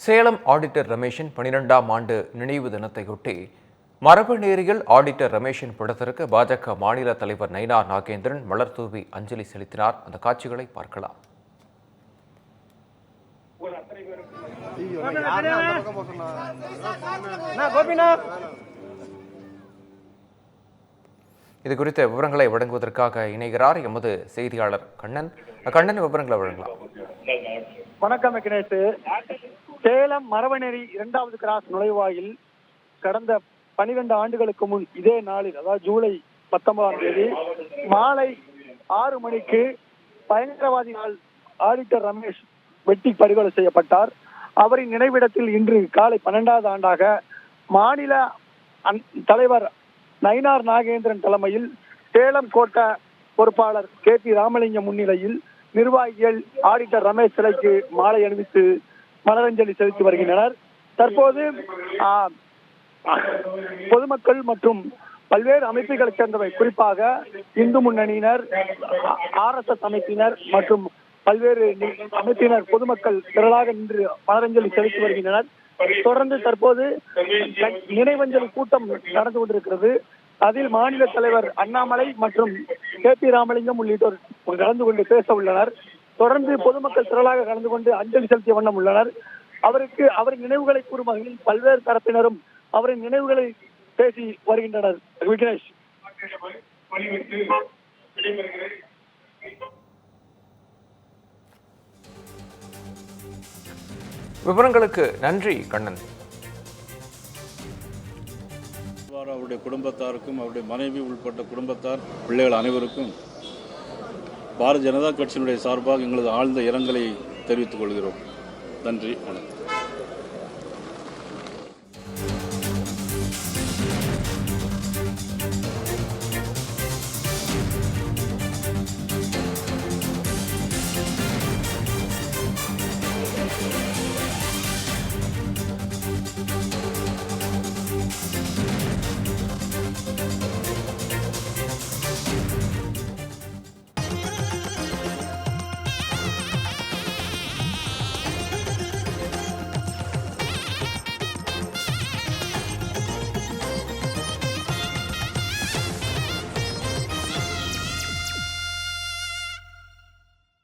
Salem auditor ரமேஷின் 12ஆம் ஆண்டு நினைவு தினத்தையொட்டி மரபுநேரியில் ஆடிட்டர் ரமேஷின் படத்திற்கு பாஜக மாநில தலைவர் நயினார் நாகேந்திரன் மலர்தூவி அஞ்சலி செலுத்தினார். அந்த காட்சிகளை பார்க்கலாம். இது குறித்த விவரங்களை வழங்குவதற்காக இணைகிறார் எமது செய்தியாளர் கண்ணன். கண்ணன், விவரங்களை வழங்கலாம். வணக்கம் விக்னேஷ். சேலம் மரபநேரி 2வது கிராஸ் நுழைவாயில் கடந்த 12 ஆண்டுகளுக்கு முன் இதே நாளில், அதாவது ஜூலை 19ஆம் தேதி மாலை 6 மணிக்கு பயங்கரவாதியால் ஆடிட்டர் ரமேஷ் வெட்டி படுகொலை செய்யப்பட்டார். அவரின் நினைவிடத்தில் இன்று காலை 12வது ஆண்டாக மாநில தலைவர் நயினார் நாகேந்திரன் தலைமையில் சேலம் கோட்ட பொறுப்பாளர் KP ராமலிங்கம் முன்னிலையில் நிர்வாகிகள் ஆடிட்டர் ரமேஷ் சிலைக்கு மாலை அணிவித்து மலரஞ்சலி செலுத்தி வருகின்றனர். தற்போது பொதுமக்கள் மற்றும் பல்வேறு அமைப்புகளைச் சேர்ந்தவை, குறிப்பாக இந்து முன்னணியினர், RSS அமைப்பினர் மற்றும் பல்வேறு அமைப்பினர் பொதுமக்கள் திரளாக நின்று மலரஞ்சலி செலுத்தி வருகின்றனர். தொடர்ந்து தற்போது நினைவஞ்சலி கூட்டம் நடந்து கொண்டிருக்கிறது. அதில் மாநில தலைவர் அண்ணாமலை மற்றும் KP ராமலிங்கம் உள்ளிட்டோர் கலந்து கொண்டு பேச உள்ளனர். தொடர்ந்து பொதுமக்கள் திரளாக கலந்து கொண்டு அஞ்சலி செலுத்திய வண்ணம் உள்ளனர். அவரின் நினைவுகளை கூறும் வகையில் பல்வேறு தரப்பினரும் அவரின் நினைவுகளை பேசி வருகின்றனர். விக்னேஷ். விவரங்களுக்கு நன்றி கண்ணன். அவருடைய குடும்பத்தாருக்கும் அவருடைய மனைவி உள்பட்ட குடும்பத்தார், பிள்ளைகள் அனைவருக்கும் பாரதிய ஜனதா கட்சியினுடைய சார்பாக எங்களது ஆழ்ந்த இரங்கலை தெரிவித்துக் கொள்கிறோம். நன்றி, வணக்கம்.